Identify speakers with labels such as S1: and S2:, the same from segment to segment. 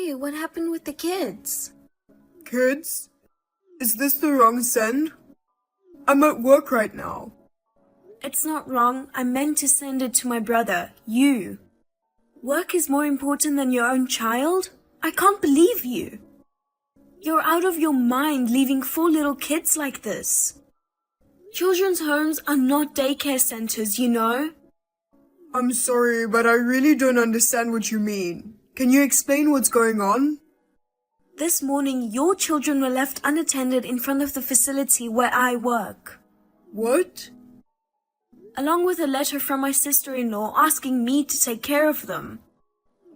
S1: Hey, what happened with the kids?
S2: Kids? Is this the wrong send? I'm at work right now.
S1: It's not wrong. I meant to send it to my brother, you. Work is more important than your own child? I can't believe you. You're out of your mind leaving 4 little kids like this. Children's homes are not daycare centers, you know?
S2: I'm sorry, but I really don't understand what you mean. Can you explain what's going on?
S1: This morning, your children were left unattended in front of the facility where I work.
S2: What?
S1: Along with a letter from my sister-in-law asking me to take care of them.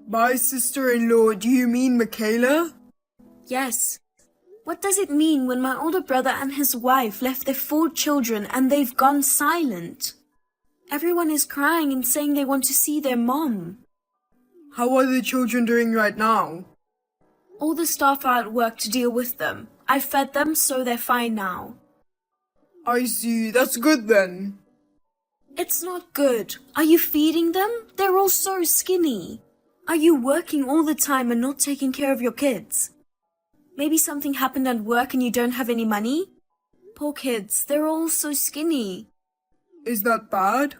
S2: By sister-in-law, do you mean Michaela?
S1: Yes. What does it mean when my older brother and his wife left their 4 children and they've gone silent? Everyone is crying and saying they want to see their mom.
S2: How are the children doing right now?
S1: All the staff are at work to deal with them. I fed them, so they're fine now.
S2: I see, that's good then.
S1: It's not good. Are you feeding them? They're all so skinny. Are you working all the time and not taking care of your kids? Maybe something happened at work and you don't have any money? Poor kids, they're all so skinny.
S2: Is that bad?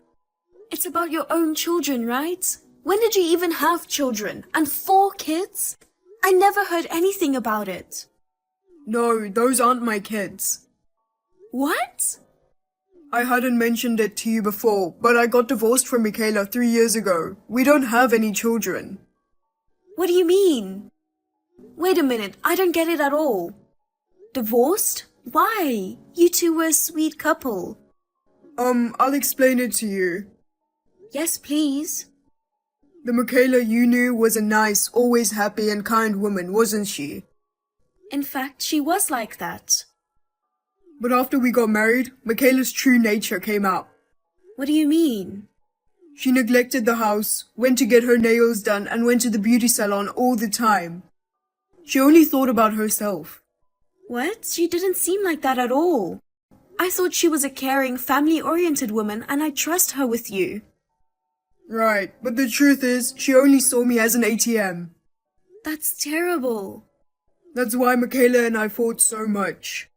S1: It's about your own children, right? When did you even have children? And 4 kids? I never heard anything about it.
S2: No, those aren't my kids.
S1: What?
S2: I hadn't mentioned it to you before, but I got divorced from Michaela 3 years ago. We don't have any children.
S1: What do you mean? Wait a minute, I don't get it at all. Divorced? Why? You two were a sweet couple.
S2: I'll explain it to you.
S1: Yes, please.
S2: The Michaela you knew was a nice, always happy and kind woman, wasn't she?
S1: In fact, she was like that.
S2: But after we got married, Michaela's true nature came out.
S1: What do you mean?
S2: She neglected the house, went to get her nails done and went to the beauty salon all the time. She only thought about herself.
S1: What? She didn't seem like that at all. I thought she was a caring, family-oriented woman and I trust her with you.
S2: Right, but the truth is, she only saw me as an ATM.
S1: That's terrible.
S2: That's why Michaela and I fought so much.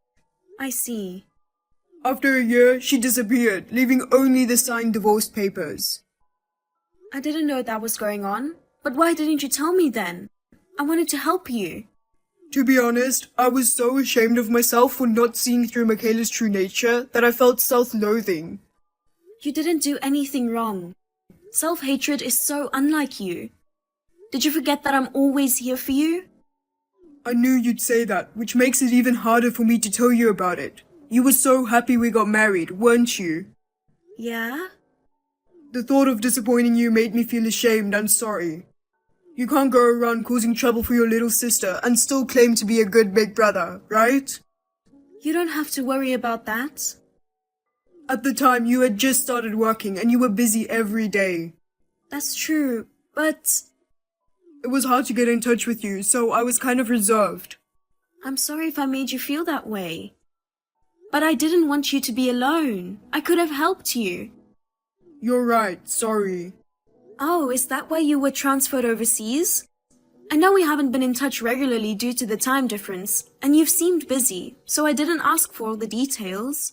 S1: I see.
S2: After a year, she disappeared, leaving only the signed divorce papers.
S1: I didn't know that was going on. But why didn't you tell me then? I wanted to help you.
S2: To be honest, I was so ashamed of myself for not seeing through Michaela's true nature that I felt self-loathing.
S1: You didn't do anything wrong. Self-hatred is so unlike you. Did you forget that I'm always here for you?
S2: I knew you'd say that, which makes it even harder for me to tell you about it. You were so happy we got married, weren't you?
S1: Yeah?
S2: The thought of disappointing you made me feel ashamed and sorry. You can't go around causing trouble for your little sister and still claim to be a good big brother, right?
S1: You don't have to worry about that.
S2: At the time, you had just started working and you were busy every day.
S1: That's true, but...
S2: It was hard to get in touch with you, so I was kind of reserved.
S1: I'm sorry if I made you feel that way. But I didn't want you to be alone. I could have helped you.
S2: You're right, sorry.
S1: Oh, is that why you were transferred overseas? I know we haven't been in touch regularly due to the time difference, and you've seemed busy, so I didn't ask for all the details.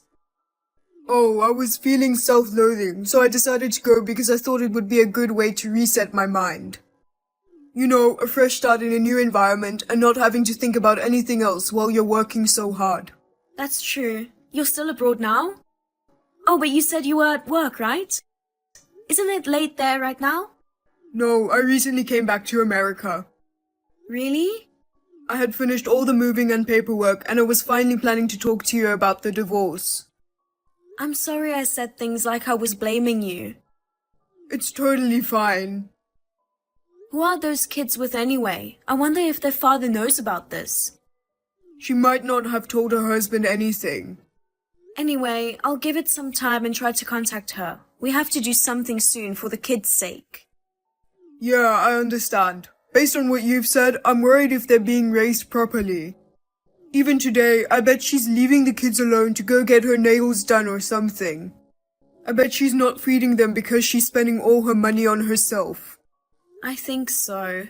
S2: Oh, I was feeling self-loathing, so I decided to go because I thought it would be a good way to reset my mind. You know, a fresh start in a new environment and not having to think about anything else while you're working so hard.
S1: That's true. You're still abroad now? Oh, but you said you were at work, right? Isn't it late there right now?
S2: No, I recently came back to America.
S1: Really?
S2: I had finished all the moving and paperwork and I was finally planning to talk to you about the divorce.
S1: I'm sorry I said things like I was blaming you.
S2: It's totally fine.
S1: Who are those kids with anyway? I wonder if their father knows about this.
S2: She might not have told her husband anything.
S1: Anyway, I'll give it some time and try to contact her. We have to do something soon for the kids' sake.
S2: Yeah, I understand. Based on what you've said, I'm worried if they're being raised properly. Even today, I bet she's leaving the kids alone to go get her nails done or something. I bet she's not feeding them because she's spending all her money on herself.
S1: I think so.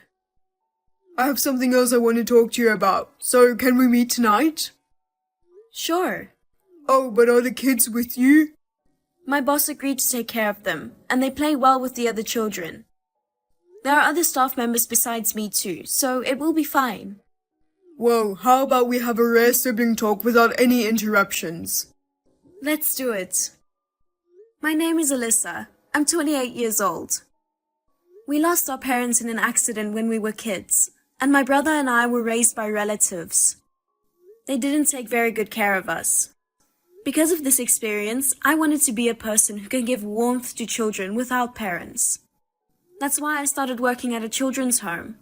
S2: I have something else I want to talk to you about. So, can we meet tonight?
S1: Sure.
S2: Oh, but are the kids with you?
S1: My boss agreed to take care of them, and they play well with the other children. There are other staff members besides me too, so it will be fine.
S2: Well, how about we have a rare sibling talk without any interruptions?
S1: Let's do it. My name is Alyssa. I'm 28 years old. We lost our parents in an accident when we were kids, and my brother and I were raised by relatives. They didn't take very good care of us. Because of this experience, I wanted to be a person who can give warmth to children without parents. That's why I started working at a children's home.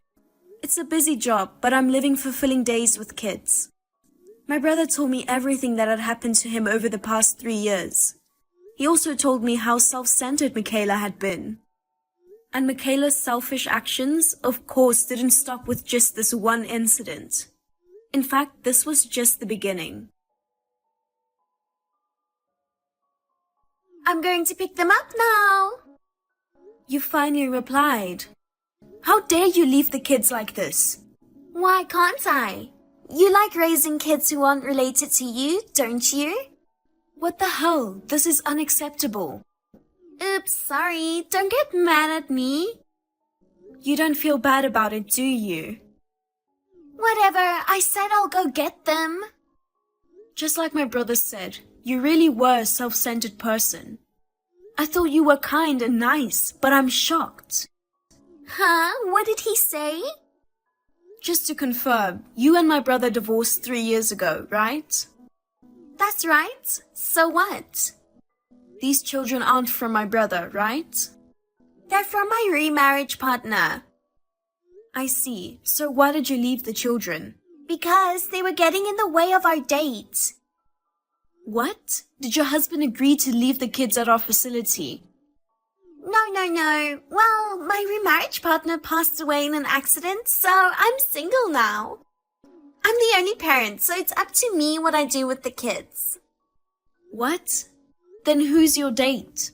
S1: It's a busy job, but I'm living fulfilling days with kids. My brother told me everything that had happened to him over the past 3 years. He also told me how self-centered Michaela had been. And Michaela's selfish actions, of course, didn't stop with just this one incident. In fact, this was just the beginning.
S3: I'm going to pick them up now.
S1: You finally replied. How dare you leave the kids like this?
S3: Why can't I? You like raising kids who aren't related to you, don't you?
S1: What the hell? This is unacceptable.
S3: Oops, sorry. Don't get mad at me.
S1: You don't feel bad about it, do you?
S3: Whatever, I said I'll go get them.
S1: Just like my brother said, you really were a self-centered person. I thought you were kind and nice, but I'm shocked.
S3: Huh? What did he say?
S1: Just to confirm, you and my brother divorced 3 years ago, right?
S3: That's right. So what?
S1: These children aren't from my brother, right?
S3: They're from my remarriage partner.
S1: I see. So why did you leave the children?
S3: Because they were getting in the way of our date.
S1: What? Did your husband agree to leave the kids at our facility?
S3: No. Well, my remarriage partner passed away in an accident, so I'm single now. I'm the only parent, so it's up to me what I do with the kids.
S1: What? Then who's your date?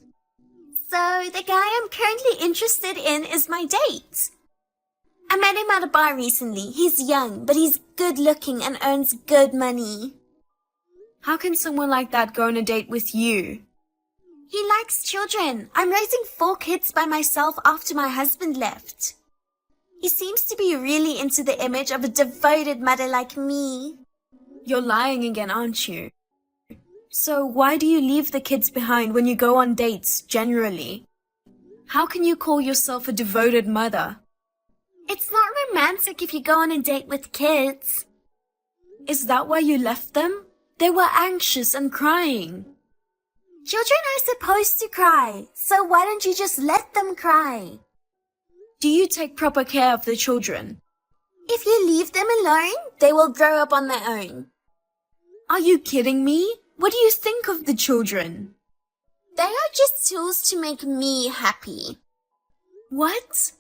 S3: So the guy I'm currently interested in is my date. I met him at a bar recently. He's young, but he's good looking and earns good money.
S1: How can someone like that go on a date with you?
S3: He likes children. I'm raising 4 kids by myself after my husband left. He seems to be really into the image of a devoted mother like me.
S1: You're lying again, aren't you? So why do you leave the kids behind when you go on dates, generally? How can you call yourself a devoted mother?
S3: It's not romantic if you go on a date with kids.
S1: Is that why you left them? They were anxious and crying.
S3: Children are supposed to cry, so why don't you just let them cry?
S1: Do you take proper care of the children?
S3: If you leave them alone, they will grow up on their own.
S1: Are you kidding me? What do you think of the children?
S3: They are just tools to make me happy.
S1: What?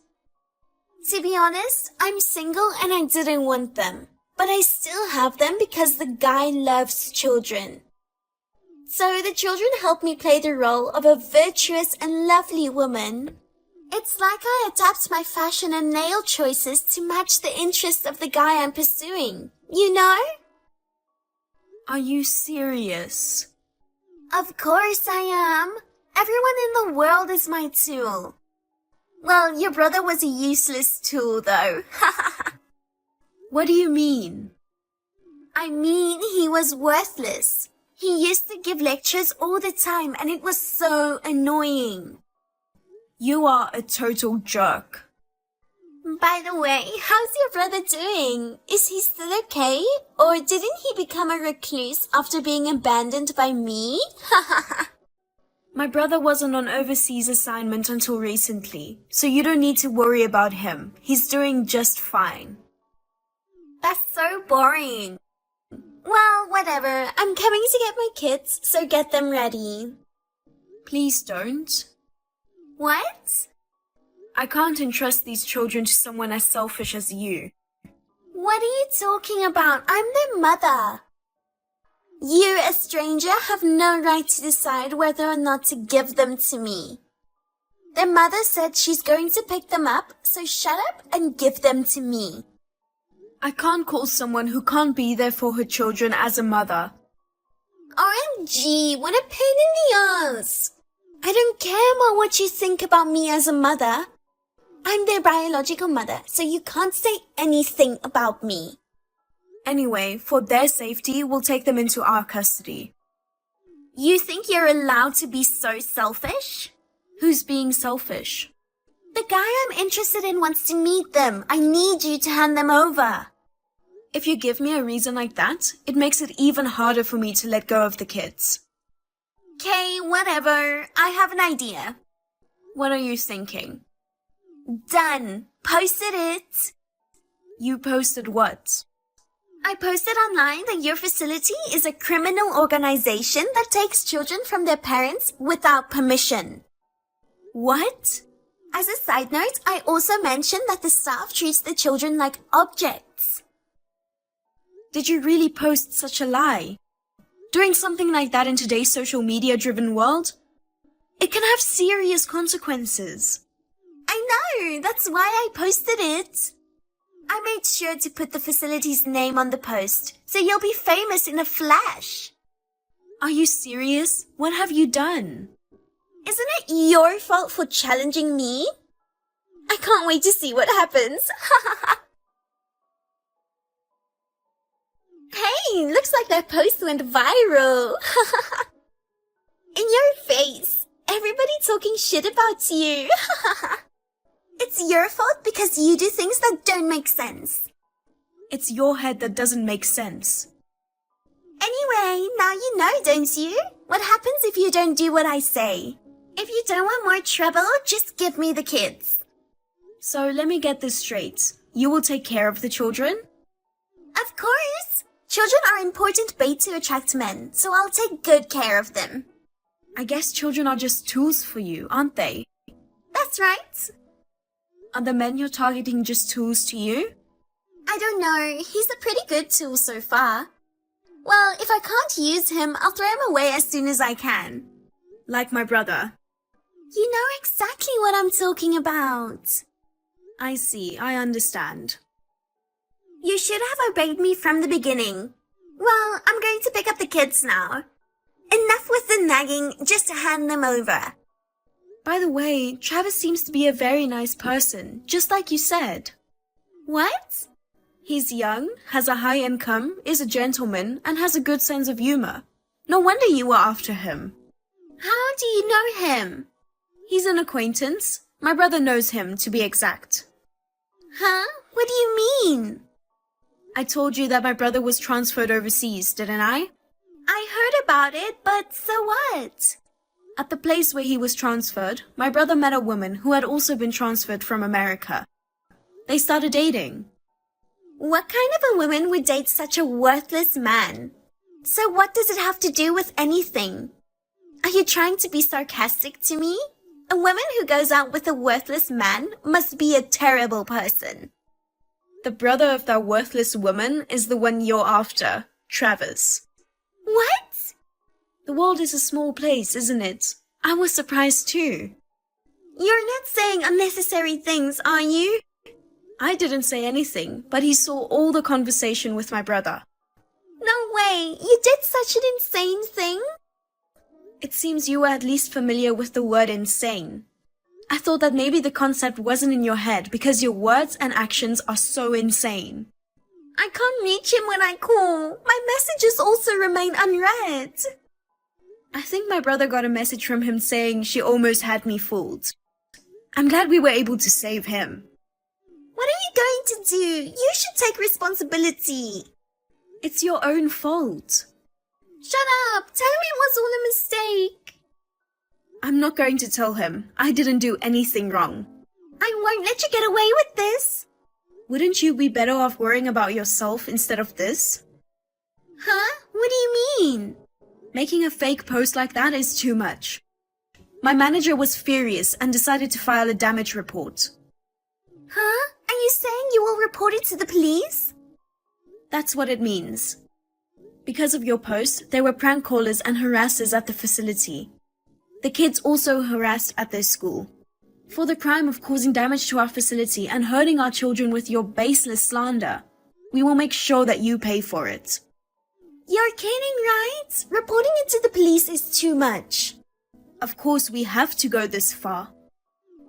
S3: To be honest, I'm single and I didn't want them. But I still have them because the guy loves children. So the children help me play the role of a virtuous and lovely woman. It's like I adapt my fashion and nail choices to match the interests of the guy I'm pursuing. You know?
S1: Are you serious?
S3: Of course I am. Everyone in the world is my tool. Well, your brother was a useless tool though.
S1: What do you mean?
S3: I mean, he was worthless. He used to give lectures all the time and it was so annoying.
S1: You are a total jerk.
S3: By the way, how's your brother doing? Is he still okay? Or didn't he become a recluse after being abandoned by me?
S1: My brother wasn't on overseas assignment until recently, so you don't need to worry about him. He's doing just fine.
S3: That's so boring. Well, whatever. I'm coming to get my kids, so get them ready.
S1: Please don't.
S3: What?
S1: I can't entrust these children to someone as selfish as you.
S3: What are you talking about? I'm their mother. You, a stranger, have no right to decide whether or not to give them to me. Their mother said she's going to pick them up, so shut up and give them to me.
S1: I can't call someone who can't be there for her children as a mother.
S3: OMG, what a pain in the ass. I don't care about what you think about me as a mother. I'm their biological mother, so you can't say anything about me.
S1: Anyway, for their safety, we'll take them into our custody.
S3: You think you're allowed to be so selfish?
S1: Who's being selfish?
S3: The guy I'm interested in wants to meet them. I need you to hand them over.
S1: If you give me a reason like that, it makes it even harder for me to let go of the kids.
S3: Okay, whatever. I have an idea.
S1: What are you thinking?
S3: Done. Posted it.
S1: You posted what?
S3: I posted online that your facility is a criminal organization that takes children from their parents without permission.
S1: What?
S3: As a side note, I also mentioned that the staff treats the children like objects.
S1: Did you really post such a lie? Doing something like that in today's social media-driven world? It can have serious consequences.
S3: I know, that's why I posted it. I made sure to put the facility's name on the post, so you'll be famous in a flash.
S1: Are you serious? What have you done?
S3: Isn't it your fault for challenging me? I can't wait to see what happens. Hey, looks like that post went viral. In your face. Everybody talking shit about you. It's your fault because you do things that don't make sense.
S1: It's your head that doesn't make sense.
S3: Anyway, now you know, don't you? What happens if you don't do what I say? If you don't want more trouble, just give me the kids.
S1: So let me get this straight. You will take care of the children?
S3: Of course. Children are important bait to attract men, so I'll take good care of them.
S1: I guess children are just tools for you, aren't they?
S3: That's right.
S1: Are the men you're targeting just tools to you?
S3: I don't know. He's a pretty good tool so far. Well, if I can't use him, I'll throw him away as soon as I can.
S1: Like my brother.
S3: You know exactly what I'm talking about.
S1: I see, I understand.
S3: You should have obeyed me from the beginning. Well, I'm going to pick up the kids now. Enough with the nagging, just hand them over.
S1: By the way, Travis seems to be a very nice person, just like you said.
S3: What?
S1: He's young, has a high income, is a gentleman, and has a good sense of humor. No wonder you were after him.
S3: How do you know him?
S1: He's an acquaintance. My brother knows him, to be exact.
S3: Huh? What do you mean?
S1: I told you that my brother was transferred overseas, didn't I?
S3: I heard about it, but so what?
S1: At the place where he was transferred, my brother met a woman who had also been transferred from America. They started dating.
S3: What kind of a woman would date such a worthless man? So what does it have to do with anything? Are you trying to be sarcastic to me? A woman who goes out with a worthless man must be a terrible person.
S1: The brother of that worthless woman is the one you're after, Travis.
S3: What?
S1: The world is a small place, isn't it? I was surprised too.
S3: You're not saying unnecessary things, are you?
S1: I didn't say anything, but he saw all the conversation with my brother.
S3: No way! You did such an insane thing?
S1: It seems you were at least familiar with the word insane. I thought that maybe the concept wasn't in your head because your words and actions are so insane.
S3: I can't reach him when I call. My messages also remain unread.
S1: I think my brother got a message from him saying she almost had me fooled. I'm glad we were able to save him.
S3: What are you going to do? You should take responsibility.
S1: It's your own fault.
S3: Shut up! Tell him it was all a mistake.
S1: I'm not going to tell him. I didn't do anything wrong.
S3: I won't let you get away with this.
S1: Wouldn't you be better off worrying about yourself instead of this?
S3: Huh? What do you mean?
S1: Making a fake post like that is too much. My manager was furious and decided to file a damage report.
S3: Huh? Are you saying you will report it to the police?
S1: That's what it means. Because of your post, there were prank callers and harassers at the facility. The kids also harassed at their school. For the crime of causing damage to our facility and hurting our children with your baseless slander. We will make sure that you pay for it.
S3: You're kidding, right? Reporting it to the police is too much.
S1: Of course, we have to go this far.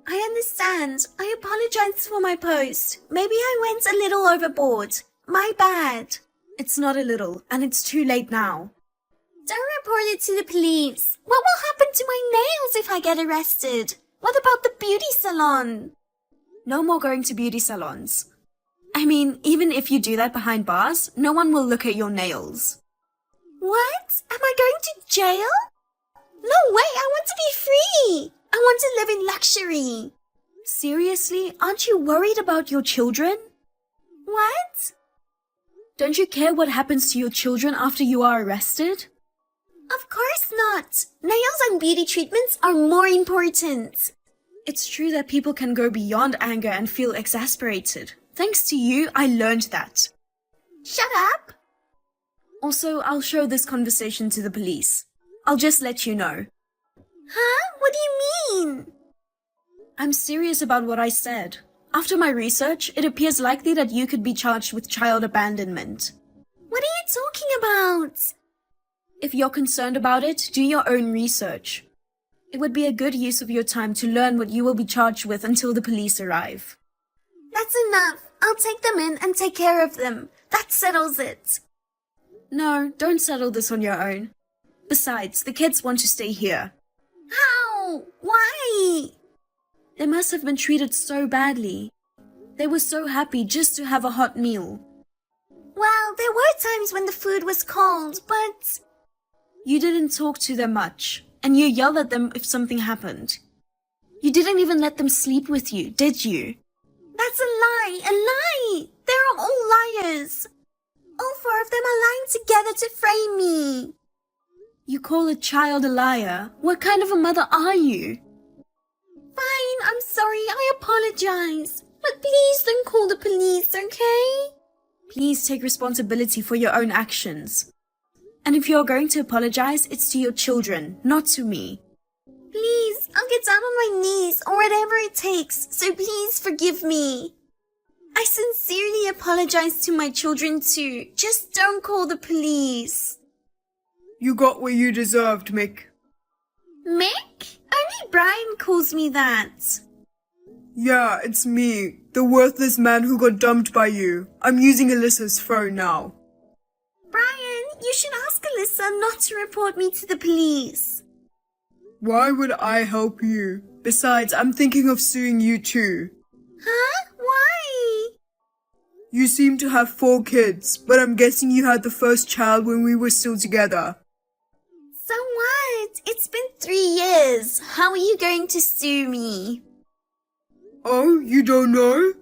S3: I understand. I apologize for my post. Maybe I went a little overboard. My bad.
S1: It's not a little, and it's too late now.
S3: Don't report it to the police. What will happen to my nails if I get arrested? What about the beauty salon?
S1: No more going to beauty salons. I mean, even if you do that behind bars, no one will look at your nails.
S3: What? Am I going to jail? No way, I want to be free. I want to live in luxury.
S1: Seriously? Aren't you worried about your children?
S3: What?
S1: Don't you care what happens to your children after you are arrested?
S3: Of course not. Nails and beauty treatments are more important.
S1: It's true that people can go beyond anger and feel exasperated. Thanks to you, I learned that.
S3: Shut up.
S1: Also, I'll show this conversation to the police. I'll just let you know.
S3: Huh? What do you mean?
S1: I'm serious about what I said. After my research, it appears likely that you could be charged with child abandonment.
S3: What are you talking about?
S1: If you're concerned about it, do your own research. It would be a good use of your time to learn what you will be charged with until the police arrive.
S3: That's enough. I'll take them in and take care of them. That settles it.
S1: No, don't settle this on your own. Besides, the kids want to stay here.
S3: How? Why?
S1: They must have been treated so badly. They were so happy just to have a hot meal.
S3: Well, there were times when the food was cold, but...
S1: You didn't talk to them much, and you yelled at them if something happened. You didn't even let them sleep with you, did you?
S3: That's a lie! A lie! They're all liars! All four of them are lying together to frame me.
S1: You call a child a liar? What kind of a mother are you?
S3: Fine, I'm sorry, I apologize. But please don't call the police, okay?
S1: Please take responsibility for your own actions. And if you're going to apologize, it's to your children, not to me.
S3: Please, I'll get down on my knees or whatever it takes, so please forgive me. I sincerely apologize to my children too. Just don't call the police.
S2: You got what you deserved, Mick.
S3: Mick? Only Brian calls me that.
S2: Yeah, it's me, the worthless man who got dumped by you. I'm using Alyssa's phone now.
S3: Brian, you should ask Alyssa not to report me to the police.
S2: Why would I help you? Besides, I'm thinking of suing you too.
S3: Huh? Why?
S2: You seem to have 4 kids, but I'm guessing you had the first child when we were still together.
S3: So what? It's been 3 years. How are you going to sue me?
S2: Oh, you don't know?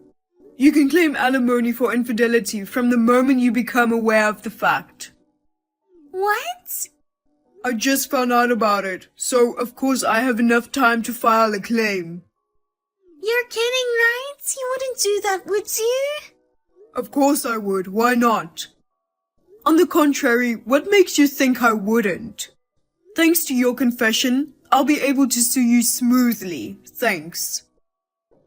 S2: You can claim alimony for infidelity from the moment you become aware of the fact.
S3: What?
S2: I just found out about it, so of course I have enough time to file a claim.
S3: You're kidding, right? You wouldn't do that, would you?
S2: Of course I would, why not? On the contrary, what makes you think I wouldn't? Thanks to your confession, I'll be able to sue you smoothly, thanks.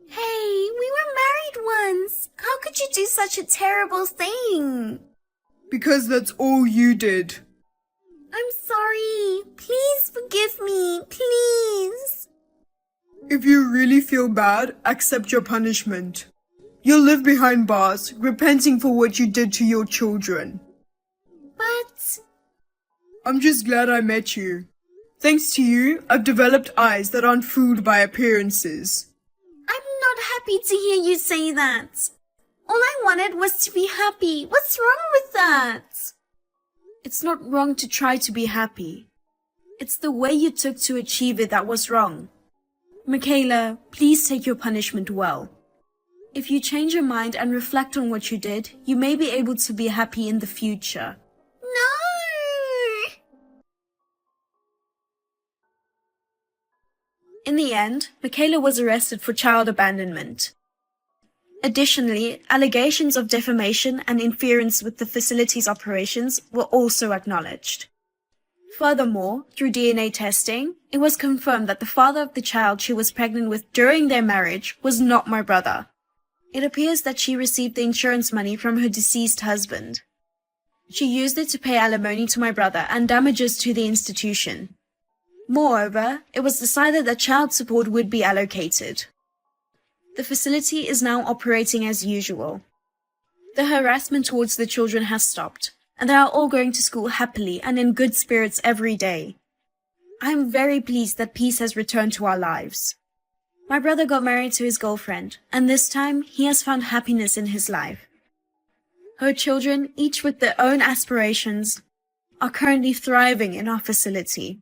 S3: Hey, we were married once. How could you do such a terrible thing?
S2: Because that's all you did.
S3: I'm sorry. Please forgive me, please.
S2: If you really feel bad, accept your punishment. You'll live behind bars, repenting for what you did to your children.
S3: But...
S2: I'm just glad I met you. Thanks to you, I've developed eyes that aren't fooled by appearances.
S3: I'm not happy to hear you say that. All I wanted was to be happy. What's wrong with that?
S1: It's not wrong to try to be happy. It's the way you took to achieve it that was wrong. Michaela, please take your punishment well. If you change your mind and reflect on what you did, you may be able to be happy in the future.
S3: No!
S1: In the end, Michaela was arrested for child abandonment. Additionally, allegations of defamation and interference with the facility's operations were also acknowledged. Furthermore, through DNA testing, it was confirmed that the father of the child she was pregnant with during their marriage was not my brother. It appears that she received the insurance money from her deceased husband. She used it to pay alimony to my brother and damages to the institution. Moreover, it was decided that child support would be allocated. The facility is now operating as usual. The harassment towards the children has stopped, and they are all going to school happily and in good spirits every day. I am very pleased that peace has returned to our lives. My brother got married to his girlfriend, and this time he has found happiness in his life. Her children, each with their own aspirations, are currently thriving in our facility.